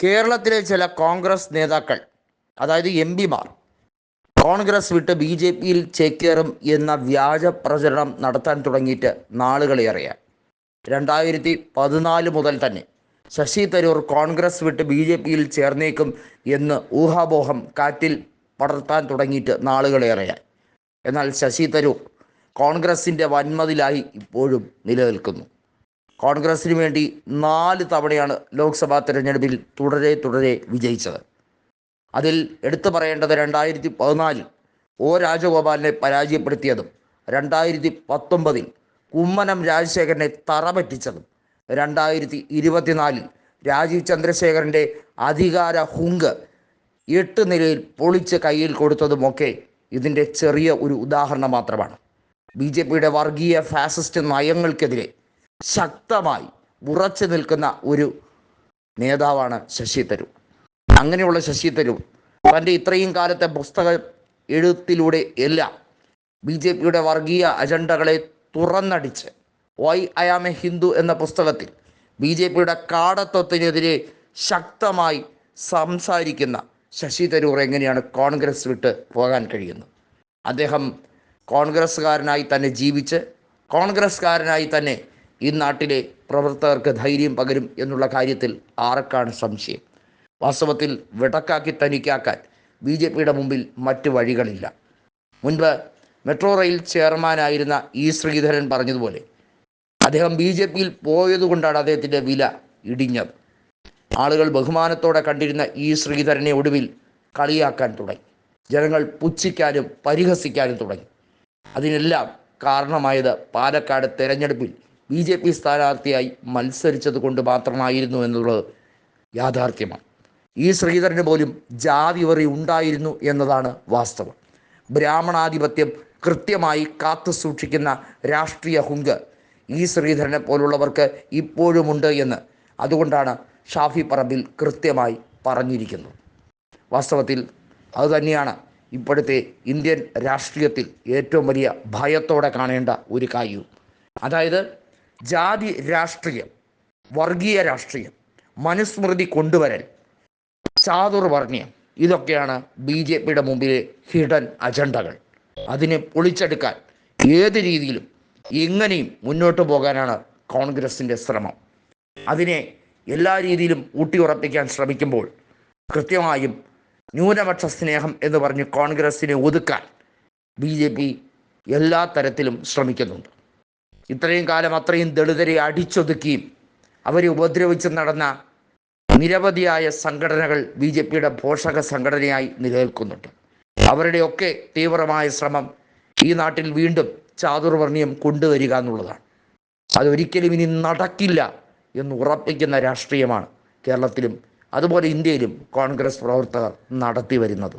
കേരളത്തിലെ ചില കോൺഗ്രസ് നേതാക്കൾ, അതായത് എംപിമാർ, കോൺഗ്രസ് വിട്ട് BJPയിൽ ചേക്കേറും എന്ന വ്യാജ പ്രചരണം നടത്താൻ തുടങ്ങിയിട്ട് നാളുകളേറെയായി. 2014 മുതൽ തന്നെ ശശി തരൂർ കോൺഗ്രസ് വിട്ട് BJPയിൽ ചേർന്നേക്കും എന്ന് ഊഹാപോഹം കാറ്റിൽ പടർത്താൻ തുടങ്ങിയിട്ട് നാളുകളേറെയായി. എന്നാൽ ശശി തരൂർ കോൺഗ്രസിൻ്റെ വൻമതിലായി ഇപ്പോഴും നിലനിൽക്കുന്നു. കോൺഗ്രസിന് വേണ്ടി 4 തവണയാണ് ലോക്സഭാ തെരഞ്ഞെടുപ്പിൽ തുടരെ വിജയിച്ചത്. അതിൽ എടുത്തു പറയേണ്ടത് 2014 ഒ രാജഗോപാലിനെ പരാജയപ്പെടുത്തിയതും, 2019 കുമ്മനം രാജശേഖരനെ തറപറ്റിച്ചതും, 2024 രാജീവ് ചന്ദ്രശേഖരൻ്റെ അധികാര ഹുങ്ക് 8 നിലയിൽ പൊളിച്ച് കയ്യിൽ കൊടുത്തതുമൊക്കെ ഇതിൻ്റെ ചെറിയ ഒരു ഉദാഹരണം മാത്രമാണ്. BJPയുടെ വർഗീയ ഫാസിസ്റ്റ് നയങ്ങൾക്കെതിരെ ശക്തമായി ഉറച്ചു നിൽക്കുന്ന ഒരു നേതാവാണ് ശശി തരൂർ. അങ്ങനെയുള്ള ശശി തരൂർ തൻ്റെ ഇത്രയും കാലത്തെ പുസ്തക എഴുത്തിലൂടെ എല്ലാം BJPയുടെ വർഗീയ അജണ്ടകളെ തുറന്നടിച്ച് why I am a Hindu എന്ന പുസ്തകത്തിൽ BJPയുടെ കാടത്വത്തിനെതിരെ ശക്തമായി സംസാരിക്കുന്ന ശശി തരൂർ എങ്ങനെയാണ് കോൺഗ്രസ് വിട്ട് പോകാൻ കഴിയുന്നത്? അദ്ദേഹം കോൺഗ്രസ്സുകാരനായി തന്നെ ജീവിച്ച് കോൺഗ്രസ്സുകാരനായി തന്നെ ഈ നാട്ടിലെ പ്രവർത്തകർക്ക് ധൈര്യം പകരും എന്നുള്ള കാര്യത്തിൽ ആർക്കാണ് സംശയം? വാസ്തവത്തിൽ വെടക്കാക്കി തനിക്കാക്കാൻ BJPയുടെ മുമ്പിൽ മറ്റ് വഴികളില്ല. മുൻപ് മെട്രോ റെയിൽ ചെയർമാനായിരുന്ന ശ്രീധരൻ പറഞ്ഞതുപോലെ അദ്ദേഹം BJPയിൽ പോയതുകൊണ്ടാണ് അദ്ദേഹത്തിൻ്റെ വില ഇടിഞ്ഞത്. ആളുകൾ ബഹുമാനത്തോടെ കണ്ടിരുന്ന ശ്രീധരനെ ഒടുവിൽ കളിയാക്കാൻ തുടങ്ങി. ജനങ്ങൾ പുച്ഛിക്കാനും പരിഹസിക്കാനും തുടങ്ങി. അതിനെല്ലാം കാരണമായത് പാലക്കാട് തെരഞ്ഞെടുപ്പിൽ BJP സ്ഥാനാർത്ഥിയായി മത്സരിച്ചത് കൊണ്ട് മാത്രമായിരുന്നു എന്നുള്ളത് യാഥാർത്ഥ്യമാണ്. ശ്രീധരന് പോലും ജാതി വെറി ഉണ്ടായിരുന്നു എന്നതാണ് വാസ്തവം. ബ്രാഹ്മണാധിപത്യം കൃത്യമായി കാത്തു സൂക്ഷിക്കുന്ന രാഷ്ട്രീയ ഹുങ്ക് ശ്രീധരനെ പോലുള്ളവർക്ക് ഇപ്പോഴുമുണ്ട് എന്ന് അതുകൊണ്ടാണ് ഷാഫി പറമ്പിൽ കൃത്യമായി പറഞ്ഞിരിക്കുന്നത്. വാസ്തവത്തിൽ അതുതന്നെയാണ് ഇപ്പോഴത്തെ ഇന്ത്യൻ രാഷ്ട്രീയത്തിൽ ഏറ്റവും വലിയ ഭയത്തോടെ കാണേണ്ട ഒരു കാര്യവും. അതായത് ജാതി രാഷ്ട്രീയം, വർഗീയ രാഷ്ട്രീയം, മനുസ്മൃതി കൊണ്ടുവരൽ, ചാതുർവർണ്ണ്യം, ഇതൊക്കെയാണ് BJPയുടെ മുമ്പിലെ ഹിഡൻ അജണ്ടകൾ. അതിനെ പൊളിച്ചെടുക്കാൻ ഏത് രീതിയിലും എങ്ങനെയും മുന്നോട്ട് പോകാനാണ് കോൺഗ്രസിൻ്റെ ശ്രമം. അതിനെ എല്ലാ രീതിയിലും ഊട്ടിയുറപ്പിക്കാൻ ശ്രമിക്കുമ്പോൾ കൃത്യമായും ന്യൂനപക്ഷ സ്നേഹം എന്ന് പറഞ്ഞ് കോൺഗ്രസിനെ ഒതുക്കാൻ BJP എല്ലാ തരത്തിലും ശ്രമിക്കുന്നുണ്ട്. ഇത്രയും കാലം അത്രയും ദളിതരെ അടിച്ചൊതുക്കിയും അവരെ ഉപദ്രവിച്ച് നടന്ന നിരവധിയായ സംഘടനകൾ BJPയുടെ പോഷക സംഘടനയായി നിലനിൽക്കുന്നുണ്ട്. അവരുടെയൊക്കെ തീവ്രമായ ശ്രമം ഈ നാട്ടിൽ വീണ്ടും ചാതുർവർണ്ണ്യം കൊണ്ടുവരിക എന്നുള്ളതാണ്. അതൊരിക്കലും ഇനി നടക്കില്ല എന്ന് ഉറപ്പിക്കുന്ന രാഷ്ട്രീയമാണ് കേരളത്തിലും അതുപോലെ ഇന്ത്യയിലും കോൺഗ്രസ് പ്രവർത്തകർ നടത്തി വരുന്നത്.